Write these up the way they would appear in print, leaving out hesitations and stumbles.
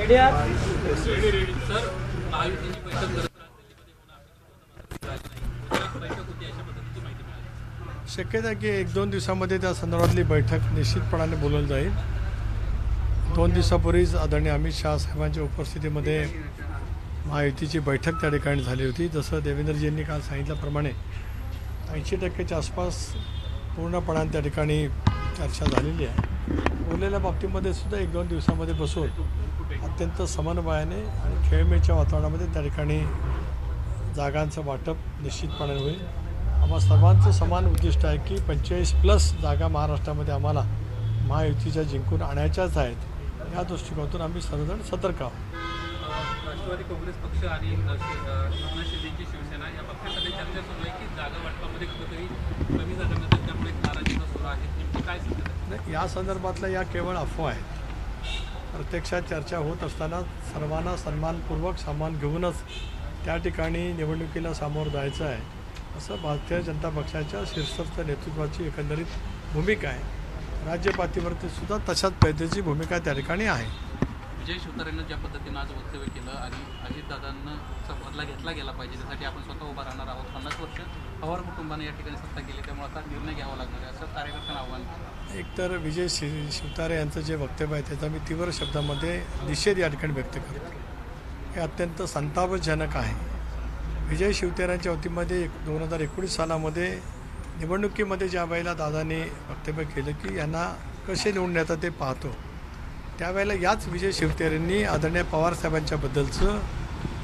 Media sir महायुतीची बैठक शक्यता आहे की 1-2 दिवसांमध्ये त्या संदर्भातली बैठक निश्चितपणाने बोलवली जाईल। 2 दिवसापूर्वीच आदरणीय अमित शाह साहेबांच्या उपस्थितीमध्ये महायुतीची बैठक त्या ठिकाणी झाली होती। जसं देवेंद्रजींनी काल सांगितल्याप्रमाणे 80% आसपास पूर्णपणाने त्या ठिकाणी चर्चा झालेली आहे। उरलेल्या बाबतीमध्ये सुद्धा 1-2 दिवसांमध्ये बसून अत्यंत समन्वयाने आणि खेळमेळच्या वातावरणामध्ये त्या ठिकाणी जागांचं वाटप निश्चितपणे होईल। आम्हा सर्वांचं समान उद्दिष्ट आहे की 45+ जागा महाराष्ट्रामध्ये आम्हाला महायुतीच्या जिंकून आणायच्याच आहेत। या दृष्टिकोनातून आम्ही सर्वजण सतर्क आहोत। राष्ट्रवादी काँग्रेस पक्ष आणि एकनाथ शिंदेची शिवसेना या पक्षासाठी चर्चा सुरू आहे की जागा वाटपामध्ये कुठेतरी कमी जागा मिळतात, त्यामुळे नाराजीचा सुरू आहे। नेमकी काय सांगतात? या संदर्भातल्या या केवळ अफवा आहेत। प्रत्यक्षात चर्चा होत असताना सर्वांना सन्मानपूर्वक सामान घेऊनच त्या ठिकाणी निवडणुकीला सामोरं जायचं आहे, असं भारतीय जनता पक्षाच्या शीर्षस्थ नेतृत्वाची एकंदरीत भूमिका आहे। राज्य पातळीवरती सुद्धा तशाच पद्धतीची भूमिका त्या ठिकाणी आहे। विजय शिवतारेंना ज्या पद्धतीनं आज वक्तव्य केलं आणि अजितदादांना बदला घेतला गेला पाहिजे, त्यासाठी आपण स्वतः उभा राहणार आहोत। 50 वर्ष पवार कुटुंबाने या ठिकाणी सत्ता केली, त्यामुळे आता निर्णय घ्यावा लागणार आहे, असं कार्यकर्त्यांना आव्हान। एकतर विजय शिवतारे यांचं जे वक्तव्य आहे त्याचा मी तीव्र शब्दामध्ये निषेध या ठिकाणी व्यक्त करतो। हे अत्यंत संतापजनक आहे। विजय शिवतारेंच्या वतीमध्ये 2019 सालामध्ये निवडणुकीमध्ये ज्या वेळेला दादांनी वक्तव्य केलं की यांना कसे निवडून येतात ते पाहतो, त्यावेळेला याच विजय शिवतारेंनी आदरणीय पवारसाहेबांच्याबद्दलचं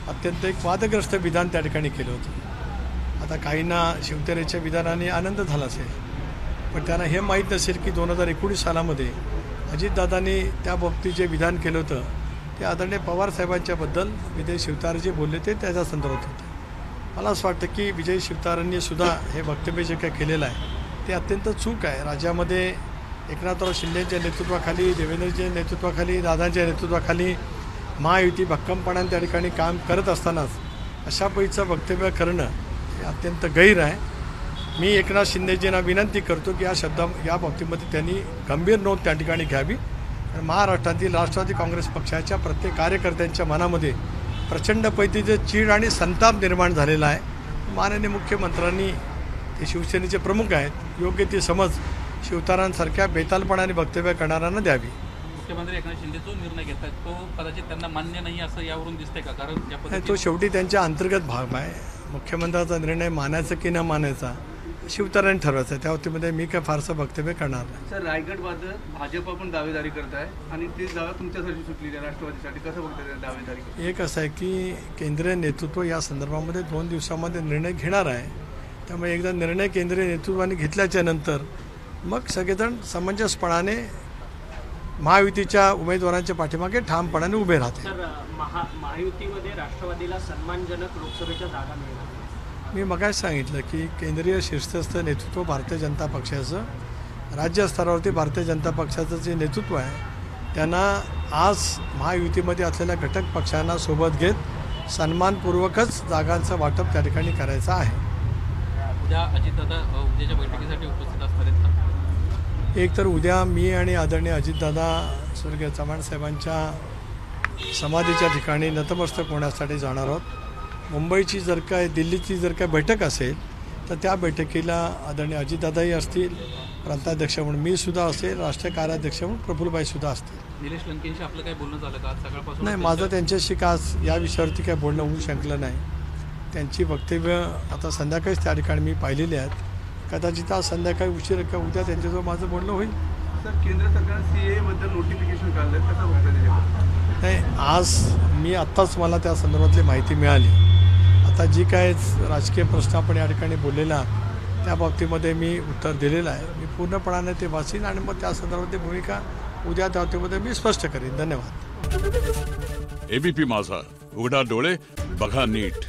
अत्यंत एक वादग्रस्त विधान त्या ठिकाणी केलं होतं। आता काहींना शिवतारेच्या विधानाने आनंद झाला असेल, पण त्यांना हे माहीत नसेल की 2019 सालामध्ये अजितदादांनी त्या बाबतीत जे विधान केलं होतं ते आदरणीय पवारसाहेबांच्याबद्दल विजय शिवतारे जे बोलले ते त्याच्या संदर्भात होते। मला असं वाटतं की विजय शिवतारेंनी सुद्धा हे वक्तव्य जे काही केलेलं आहे ते अत्यंत चूक आहे। राज्यामध्ये एकनाथराव शिंदेच्या नेतृत्वाखाली, देवेंद्रजींच्या नेतृत्वाखाली, दादांच्या नेतृत्वाखाली महायुती भक्कमपणाने त्या ठिकाणी काम करत असतानाच अशा पैचं वक्तव्य करणं हे अत्यंत गैर आहे। मी एकनाथ शिंदेजींना विनंती करतो की या बाबतीमध्ये त्यांनी गंभीर नोंद त्या ठिकाणी घ्यावी। महाराष्ट्रातील राष्ट्रवादी काँग्रेस पक्षाच्या प्रत्येक कार्यकर्त्यांच्या मनामध्ये प्रचंड पद्धतीचं चीड आणि संताप निर्माण झालेला आहे। माननीय मुख्यमंत्र्यांनी ते शिवसेनेचे प्रमुख आहेत, योग्य ती समज शिवतारांसारख्या बेतालपणाने वक्तव्य करणाऱ्यांना द्यावी। मुख्यमंत्री एकनाथ शिंदे जो निर्णय घेतात तो कदाचित त्यांना मान्य नाही असं यावरून दिसतंय का? कारण तो शेवटी त्यांच्या अंतर्गत भाग आहे। मुख्यमंत्र्यांचा निर्णय मानायचा की न मानायचा शिवतारांनी ठरवायचं, त्या बाबतीमध्ये मी काय फारसं वक्तव्य करणार नाही। सर, रायगड भाजप पण दावेदारी करत आहे आणि ती जागा तुमच्यासाठी सुटली आहे राष्ट्रवादीसाठी, कसं बघताय दावेदारी? एक असं आहे की केंद्रीय नेतृत्व या संदर्भामध्ये 2 दिवसामध्ये निर्णय घेणार आहे, त्यामुळे एकदा निर्णय केंद्रीय नेतृत्वाने घेतल्याच्या नंतर मग सगळेजण समंजसपणाने महायुतीच्या उमेदवारांच्या पाठीमागे ठामपणाने उभे राहते। सर, महायुतीमध्ये राष्ट्रवादीला सन्मानजनक लोकसभेच्या जागा मिळणार। मी मगाच सांगितलं की केंद्रीय शीर्षस्थ नेतृत्व भारतीय जनता पक्षाचं, राज्य स्तरावरती भारतीय जनता पक्षाचं जे नेतृत्व आहे त्यांना आज महायुतीमध्ये असलेल्या घटक पक्षांना सोबत घेत सन्मानपूर्वकच जागांचं वाटप त्या ठिकाणी करायचं आहे। उद्या अजितदादा उद्याच्या बैठकीसाठी उपस्थित असणार आहेत का? एक तर उद्या मी आणि आदरणीय अजितदादा स्वर्गीय चव्हाण साहेबांच्या समाधीच्या ठिकाणी नतमस्तक होण्यासाठी जाणार आहोत। मुंबईची जर काय, दिल्लीची जर काय बैठक असेल तर त्या बैठकीला आदरणीय अजितदादाही असतील, प्रांताध्यक्ष म्हणून मी सुद्धा असेल, राष्ट्रीय कार्याध्यक्ष म्हणून प्रफुल्लभाई सुद्धा असतील। निलेश लंकेंशी आपलं काय बोलणं झालं का सकाळपासून? नाही, माझं त्यांच्याशी का या विषयावरती काय बोलणं होऊ शकलं नाही। त्यांची वक्तव्य आता संध्याकाळीच त्या ठिकाणी मी पाहिलेली आहेत, कदाचित आज संध्याकाळी उशीर किंवा उद्या त्यांच्याजवळ माझं बोलणं होईल। सर, केंद्र सरकारने CAA बद्दल नोटिफिकेशन काढलं, कसं बघताय? नाही, आज मी आत्ताच मला त्या संदर्भातली माहिती मिळाली। आता जी काय राजकीय प्रश्न आपण या ठिकाणी बोललेला त्या बाबतीमध्ये मी उत्तर दिलेलं आहे। मी पूर्णपणाने ते वाचीन आणि मग त्या संदर्भातली भूमिका उद्या त्या बाबतीमध्ये मी स्पष्ट करीन। धन्यवाद। ABP माझा, उघडा डोळे बघा नीट।